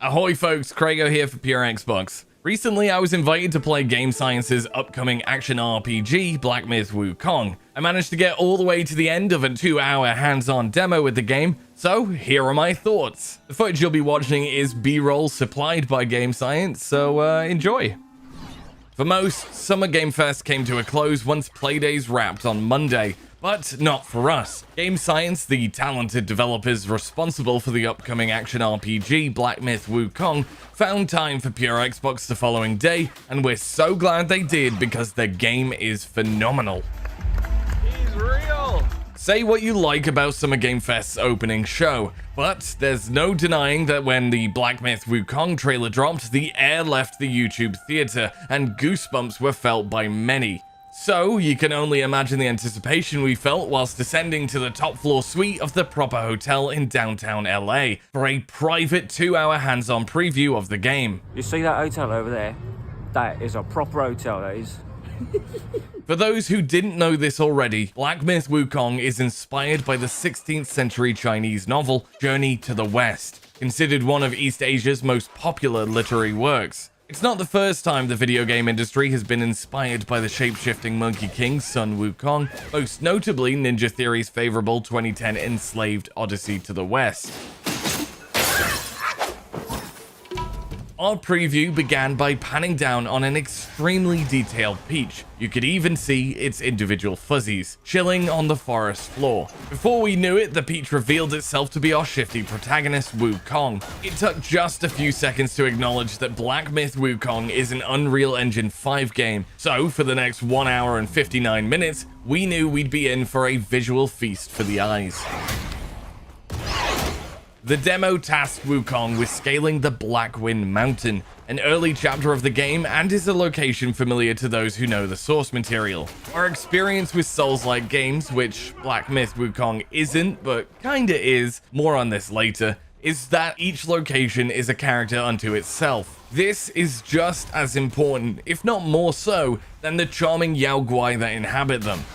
Ahoy folks, Craigo here for Pure Xbox. Recently I was invited to play Game Science's upcoming action RPG, Black Myth: Wukong. I managed to get all the way to the end of a 2-hour hands-on demo with the game, so here are my thoughts. The footage you'll be watching is B-roll supplied by Game Science, so enjoy. For most, Summer Game Fest came to a close once Playdays wrapped on Monday. But not for us. Game Science, the talented developers responsible for the upcoming action RPG Black Myth: Wukong, found time for Pure Xbox the following day, and we're so glad they did because the game is phenomenal. He's real! Say what you like about Summer Game Fest's opening show, but there's no denying that when the Black Myth: Wukong trailer dropped, the air left the YouTube theater, and goosebumps were felt by many. So, you can only imagine the anticipation we felt whilst descending to the top floor suite of the proper hotel in downtown LA for a private 2-hour hands-on preview of the game. You see that hotel over there? That is a proper hotel, that is. For those who didn't know this already, Black Myth: Wukong is inspired by the 16th century Chinese novel Journey to the West, considered one of East Asia's most popular literary works. It's not the first time the video game industry has been inspired by the shape-shifting Monkey King's son Wukong, most notably Ninja Theory's favorable 2010 enslaved Odyssey to the West. Our preview began by panning down on an extremely detailed peach. You could even see its individual fuzzies, chilling on the forest floor. Before we knew it, the peach revealed itself to be our shifty protagonist, Wukong. It took just a few seconds to acknowledge that Black Myth: Wukong is an Unreal Engine 5 game, so for the next 1 hour and 59 minutes, we knew we'd be in for a visual feast for the eyes. The demo tasked Wukong with scaling the Blackwind Mountain, an early chapter of the game and is a location familiar to those who know the source material. Our experience with Souls-like games, which Black Myth: Wukong isn't, but kinda is, more on this later, is that each location is a character unto itself. This is just as important, if not more so, than the charming Yao Guai that inhabit them.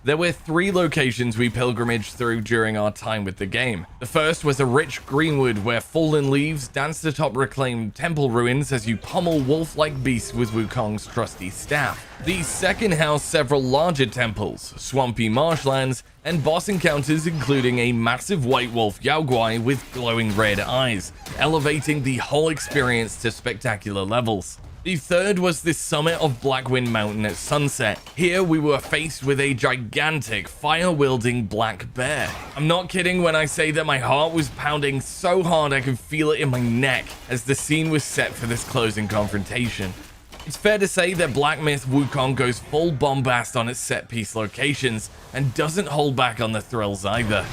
There were 3 locations we pilgrimaged through during our time with the game. The first was a rich greenwood where fallen leaves danced atop reclaimed temple ruins as you pummel wolf-like beasts with Wukong's trusty staff. The second housed several larger temples, swampy marshlands, and boss encounters including a massive white wolf Yao Guai with glowing red eyes, elevating the whole experience to spectacular levels. The third was the summit of Blackwind Mountain at sunset. Here we were faced with a gigantic fire-wielding black bear. I'm not kidding when I say that my heart was pounding so hard I could feel it in my neck as the scene was set for this closing confrontation. It's fair to say that Black Myth: Wukong goes full bombast on its set-piece locations and doesn't hold back on the thrills either.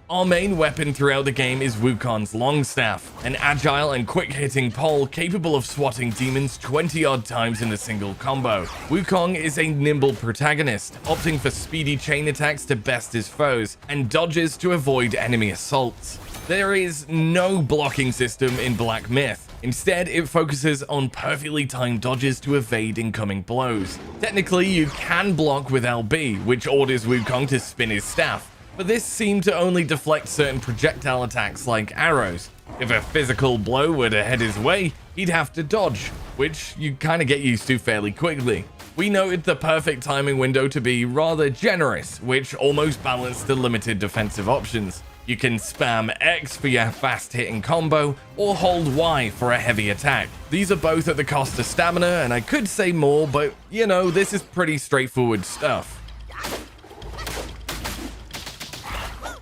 Our main weapon throughout the game is Wukong's Longstaff, an agile and quick-hitting pole capable of swatting demons 20-odd times in a single combo. Wukong is a nimble protagonist, opting for speedy chain attacks to best his foes, and dodges to avoid enemy assaults. There is no blocking system in Black Myth. Instead, it focuses on perfectly timed dodges to evade incoming blows. Technically, you can block with LB, which orders Wukong to spin his staff, but this seemed to only deflect certain projectile attacks like arrows. If a physical blow were to head his way, he'd have to dodge, which you kinda get used to fairly quickly. We noted the perfect timing window to be rather generous, which almost balanced the limited defensive options. You can spam X for your fast-hitting combo, or hold Y for a heavy attack. These are both at the cost of stamina, and I could say more, but you know, this is pretty straightforward stuff.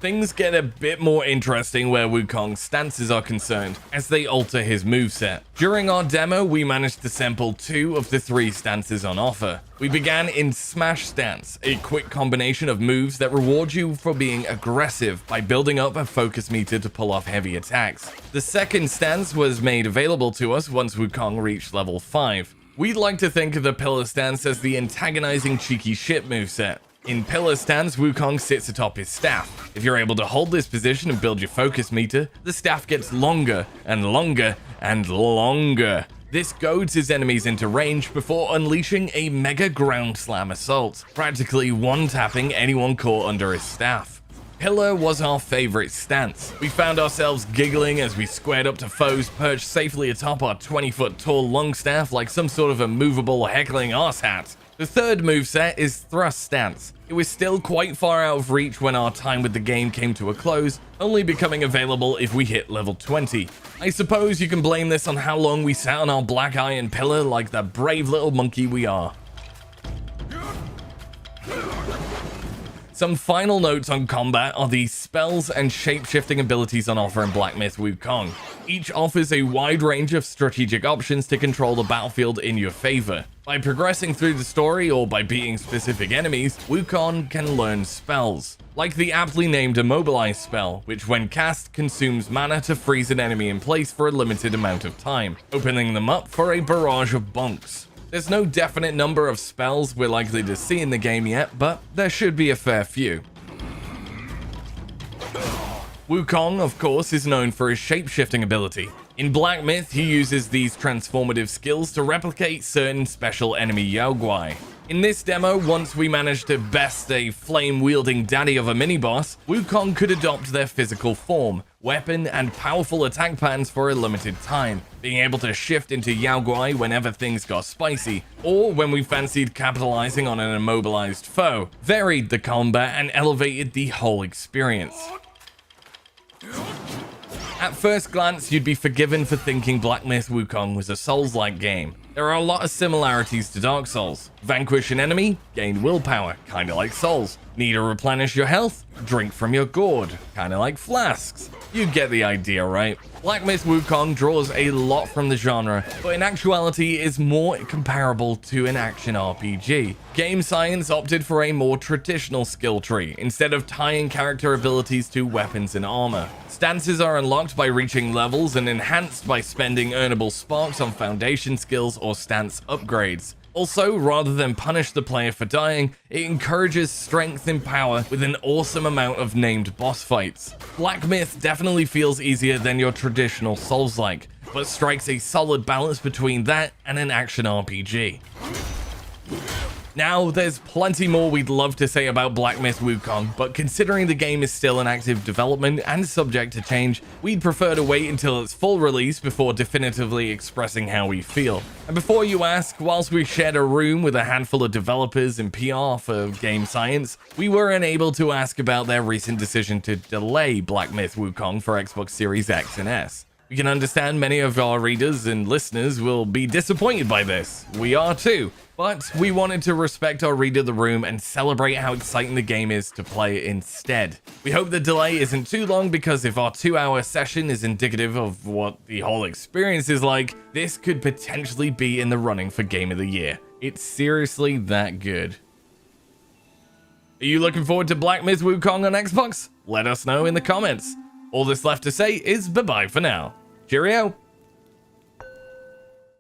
Things get a bit more interesting where Wukong's stances are concerned, as they alter his moveset. During our demo, we managed to sample 2 of the 3 stances on offer. We began in Smash Stance, a quick combination of moves that reward you for being aggressive by building up a focus meter to pull off heavy attacks. The second stance was made available to us once Wukong reached level 5. We'd like to think of the Pillar Stance as the antagonizing cheeky shit moveset. In Pillar Stance, Wukong sits atop his staff. If you're able to hold this position and build your focus meter, the staff gets longer and longer and longer. This goads his enemies into range before unleashing a mega ground slam assault, practically one-tapping anyone caught under his staff. Pillar was our favorite stance. We found ourselves giggling as we squared up to foes perched safely atop our 20-foot tall longstaff like some sort of immovable heckling arsehat. The third moveset is thrust stance. It was still quite far out of reach when our time with the game came to a close, only becoming available if we hit level 20. I suppose you can blame this on how long we sat on our black iron pillar like the brave little monkey we are. Some final notes on combat are the spells and shape-shifting abilities on offer in Black Myth: Wukong. Each offers a wide range of strategic options to control the battlefield in your favor. By progressing through the story or by beating specific enemies, Wukong can learn spells, like the aptly named Immobilize spell, which when cast consumes mana to freeze an enemy in place for a limited amount of time, opening them up for a barrage of bonks. There's no definite number of spells we're likely to see in the game yet, but there should be a fair few. Wukong, of course, is known for his shape-shifting ability. In Black Myth, he uses these transformative skills to replicate certain special enemy Yaoguai. In this demo, once we managed to best a flame-wielding daddy of a mini-boss, Wukong could adopt their physical form, weapon, and powerful attack patterns for a limited time, being able to shift into Yaoguai whenever things got spicy, or when we fancied capitalizing on an immobilized foe, varied the combat and elevated the whole experience. At first glance, you'd be forgiven for thinking Black Myth: Wukong was a Souls-like game. There are a lot of similarities to Dark Souls. Vanquish an enemy, gain willpower, kinda like Souls. Need to replenish your health? Drink from your gourd, kinda like flasks. You get the idea, right? Black Myth: Wukong draws a lot from the genre, but in actuality is more comparable to an action RPG. Game Science opted for a more traditional skill tree, instead of tying character abilities to weapons and armor. Stances are unlocked by reaching levels and enhanced by spending earnable sparks on foundation skills or stance upgrades. Also, rather than punish the player for dying, it encourages strength and power with an awesome amount of named boss fights. Black Myth definitely feels easier than your traditional Souls-like, but strikes a solid balance between that and an action RPG. Now, there's plenty more we'd love to say about Black Myth: Wukong, but considering the game is still in active development and subject to change, we'd prefer to wait until its full release before definitively expressing how we feel. And before you ask, whilst we shared a room with a handful of developers and PR for Game Science, we were unable to ask about their recent decision to delay Black Myth: Wukong for Xbox Series X and S. We can understand many of our readers and listeners will be disappointed by this. We are too. But we wanted to respect our read of the room and celebrate how exciting the game is to play instead. We hope the delay isn't too long, because if our 2-hour session is indicative of what the whole experience is like, this could potentially be in the running for Game of the Year. It's seriously that good. Are you looking forward to Black Myth: Wukong on Xbox? Let us know in the comments. All that's left to say is bye-bye for now. Cheerio!